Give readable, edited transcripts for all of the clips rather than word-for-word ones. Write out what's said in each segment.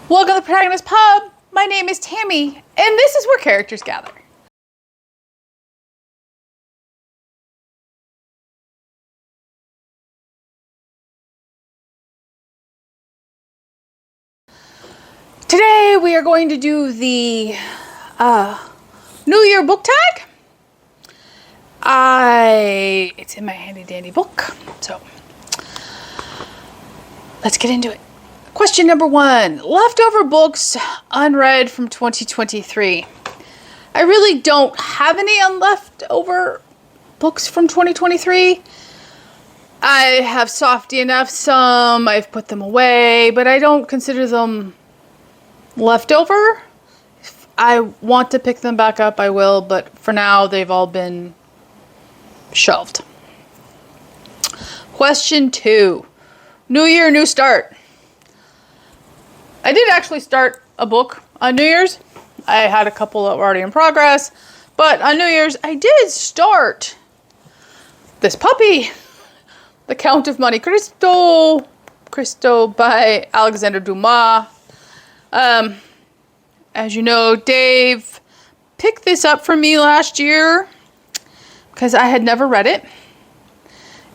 Welcome to the Protagonist Pub. My name is Tammy, and this is where characters gather. Today we are going to do the New Year book tag. It's in my handy dandy book, so let's get into it. Question number 1, leftover books unread from 2023. I really don't have any leftover books from 2023. I have softy enough some, I've put them away, but I don't consider them leftover. If I want to pick them back up, I will, but for now they've all been shelved. Question 2, New Year, new start. I did actually start a book on New Year's. I had a couple that were already in progress, but on New Year's I did start this puppy, The Count of Monte Cristo by Alexander Dumas. As you know, Dave picked this up for me last year because I had never read it.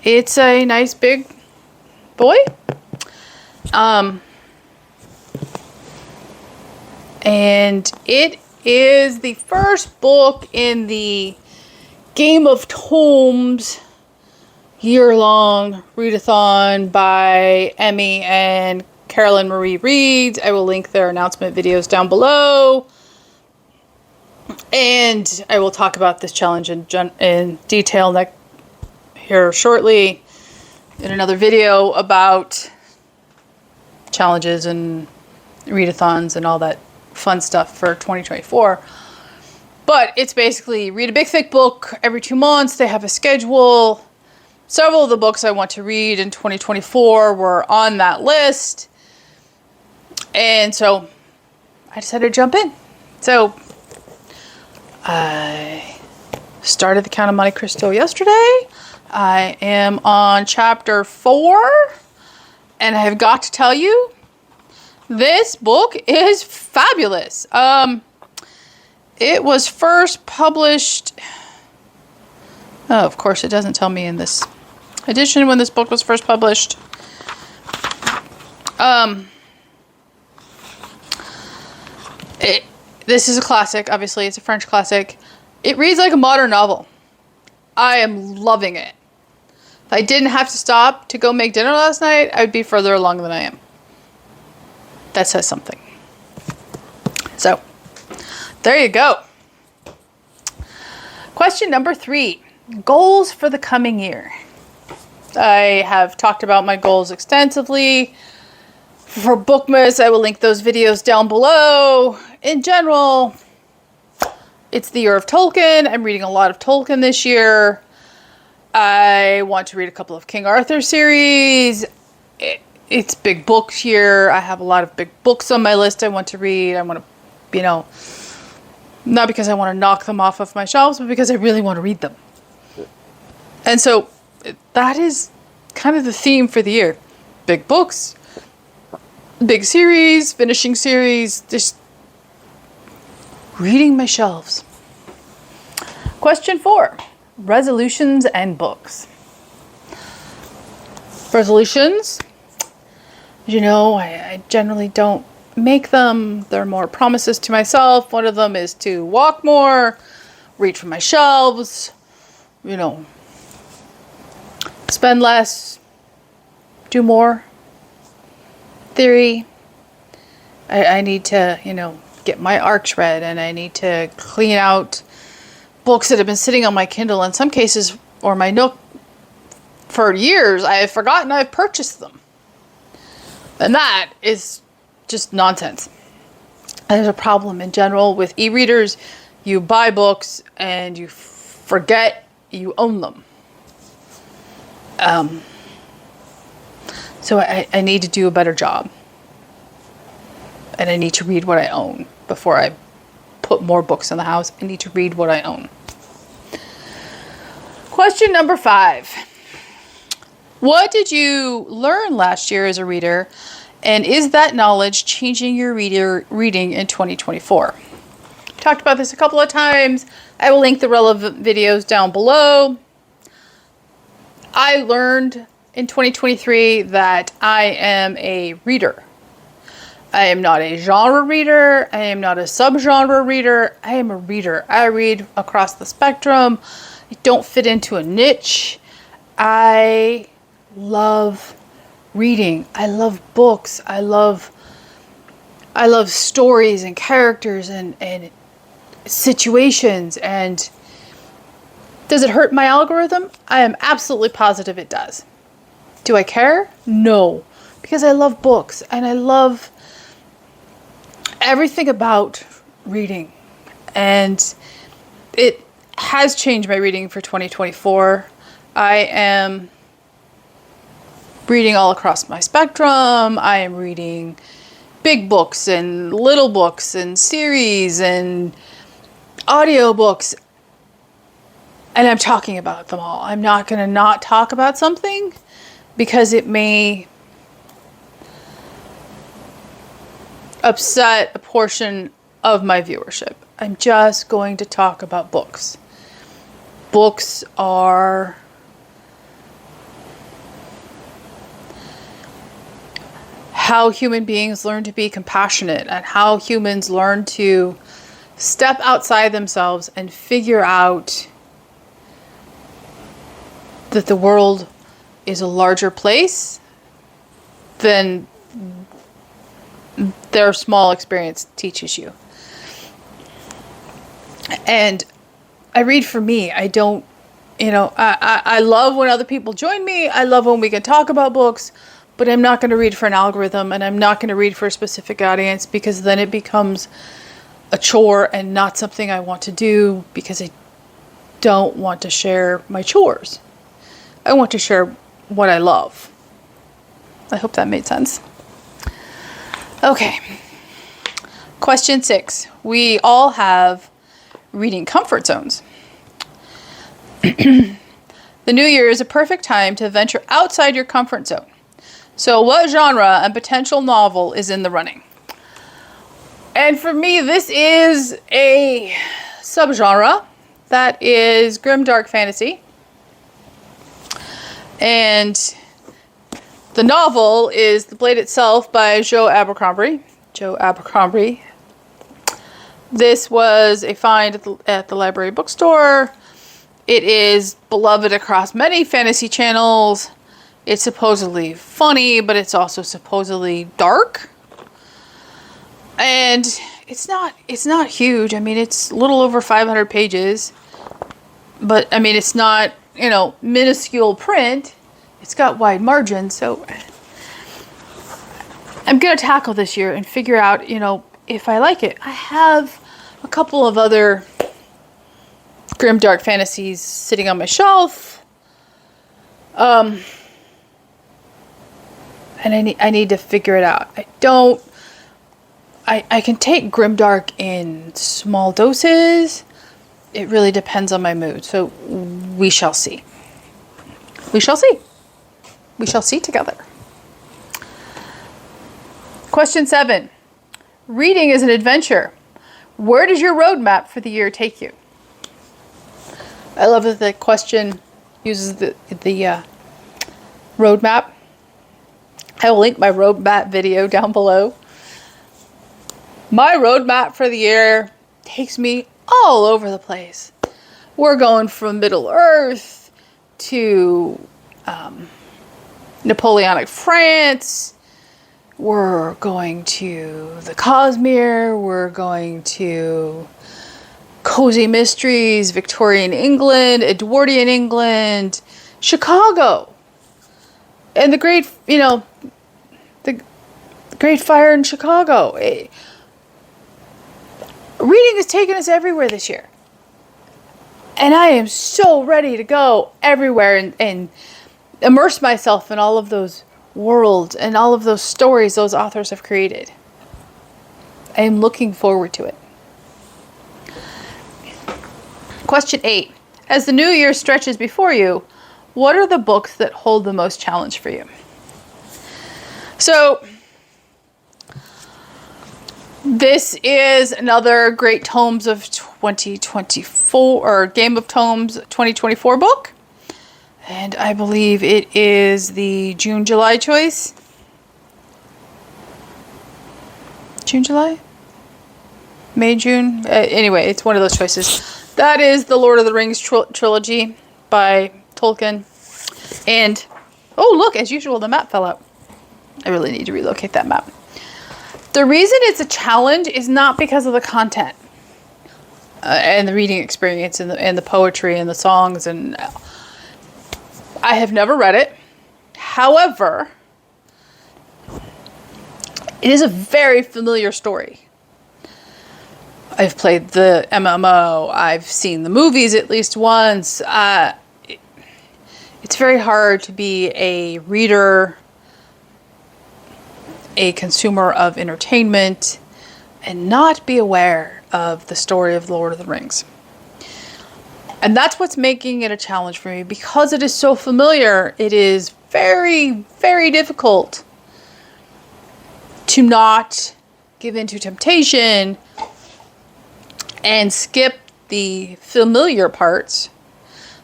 It's a nice big boy. And it is the first book in the Game of Tomes year-long readathon by Emmy and Carolyn Marie Reeds. I will link their announcement videos down below. And I will talk about this challenge in detail here shortly in another video about challenges and readathons and all that fun stuff for 2024. But it's basically read a big thick book every 2 months. They have a schedule. Several of the books I want to read in 2024 were on that list. And so I decided to jump in. So I started The Count of Monte Cristo yesterday. I am on chapter 4. And I have got to tell you, this book is fabulous. It was first published... Oh, of course, it doesn't tell me in this edition when this book was first published. This is a classic. Obviously, it's a French classic. It reads like a modern novel. I am loving it. If I didn't have to stop to go make dinner last night, I would be further along than I am. That says something. So, there you go. Question number 3. Goals for the coming year. I have talked about my goals extensively. For Bookmas, I will link those videos down below. In general, it's the year of Tolkien. I'm reading a lot of Tolkien this year. I want to read a couple of King Arthur series. It's big books year. I have a lot of big books on my list I want to read. I want to, not because I want to knock them off of my shelves, but because I really want to read them. And so that is kind of the theme for the year. Big books, big series, finishing series, just reading my shelves. Question 4, resolutions and books. Resolutions. I generally don't make them. They're more promises to myself. One of them is to walk more, read from my shelves, spend less, do more. Theory. I need to, get my arcs read, and I need to clean out books that have been sitting on my Kindle in some cases, or my Nook for years. I have forgotten I've purchased them. And that is just nonsense. There's a problem in general with e-readers. You buy books and you forget you own them. So I need to do a better job. And I need to read what I own before I put more books in the house. I need to read what I own. Question number 5. What did you learn last year as a reader And is that knowledge changing your reading in 2024? Talked about this a couple of times. I will link the relevant videos down below. I learned in 2023 that I am a reader. I am not a genre reader. I am not a subgenre reader. I am a reader. I read across the spectrum. I don't fit into a niche. I love reading. I love books. I love stories and characters and situations. And does it hurt my algorithm? I am absolutely positive it does. Do I care? No, because I love books and I love everything about reading, and it has changed my reading for 2024. I am reading all across my spectrum. I am reading big books and little books and series and audiobooks, and I'm talking about them all. I'm not going to not talk about something because it may upset a portion of my viewership. I'm just going to talk about books. Books are how human beings learn to be compassionate and how humans learn to step outside themselves and figure out that the world is a larger place than their small experience teaches you. And I read for me. I don't, I love when other people join me. I love when we can talk about books, but I'm not going to read for an algorithm, and I'm not going to read for a specific audience, because then it becomes a chore and not something I want to do, because I don't want to share my chores. I want to share what I love. I hope that made sense. Okay. Question 6. We all have reading comfort zones. The new year is a perfect time to venture outside your comfort zone. So what genre and potential novel is in the running? And for me, this is a subgenre that is grimdark fantasy. And the novel is The Blade Itself by Joe Abercrombie. This was a find at the library bookstore. It is beloved across many fantasy channels. It's supposedly funny, but it's also supposedly dark. And it's not huge. I mean, it's a little over 500 pages. But I mean, it's not, minuscule print. It's got wide margins, so I'm going to tackle this year and figure out, if I like it. I have a couple of other grimdark fantasies sitting on my shelf. And I need to figure it out. I can take grimdark in small doses. It really depends on my mood. So we shall see. We shall see. We shall see together. Question 7. Reading is an adventure. Where does your roadmap for the year take you? I love that the question uses the roadmap. I will link my roadmap video down below. My roadmap for the year takes me all over the place. We're going from Middle Earth to Napoleonic France. We're going to the Cosmere. We're going to cozy mysteries, Victorian England, Edwardian England, Chicago, and the great fire in Chicago. Reading has taken us everywhere this year. And I am so ready to go everywhere and immerse myself in all of those worlds and all of those stories those authors have created. I am looking forward to it. Question 8. As the new year stretches before you, what are the books that hold the most challenge for you? So, This is another Great Tomes of 2024, or Game of Tomes 2024 book. And I believe it is the June-July choice. June-July? May-June? Anyway, it's one of those choices. That is the Lord of the Rings trilogy by Tolkien. And, oh look, as usual, the map fell out. I really need to relocate that map. The reason it's a challenge is not because of the content and the reading experience and the poetry and the songs. And I have never read it. However, it is a very familiar story. I've played the MMO. I've seen the movies at least once. It's very hard to be a reader, a consumer of entertainment, and not be aware of the story of the Lord of the Rings. And that's what's making it a challenge for me. Because it is so familiar, it is very, very difficult to not give in to temptation and skip the familiar parts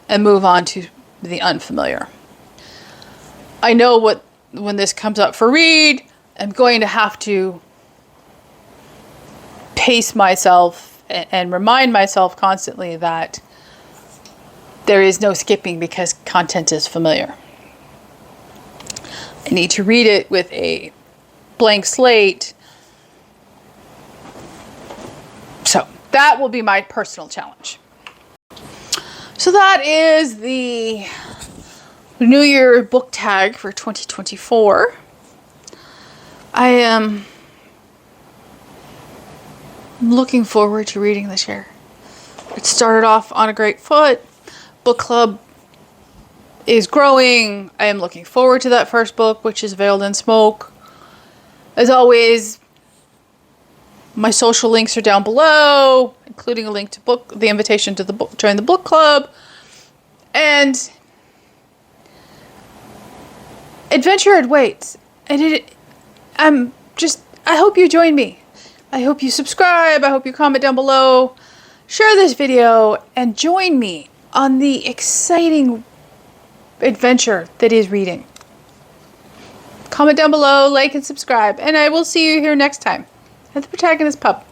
and move on to the unfamiliar. I know when this comes up for read, I'm going to have to pace myself and remind myself constantly that there is no skipping because content is familiar. I need to read it with a blank slate. So that will be my personal challenge. So that is the New Year book tag for 2024. I am looking forward to reading this year. It started off on a great foot. Book club is growing. I am looking forward to that first book, which is Veiled in Smoke. As always, my social links are down below, including a link to the invitation to join the book club. And adventure awaits. And I hope you join me. I hope you subscribe. I hope you comment down below. Share this video and join me on the exciting adventure that is reading. Comment down below, like and subscribe, and I will see you here next time at the Protagonist Pub.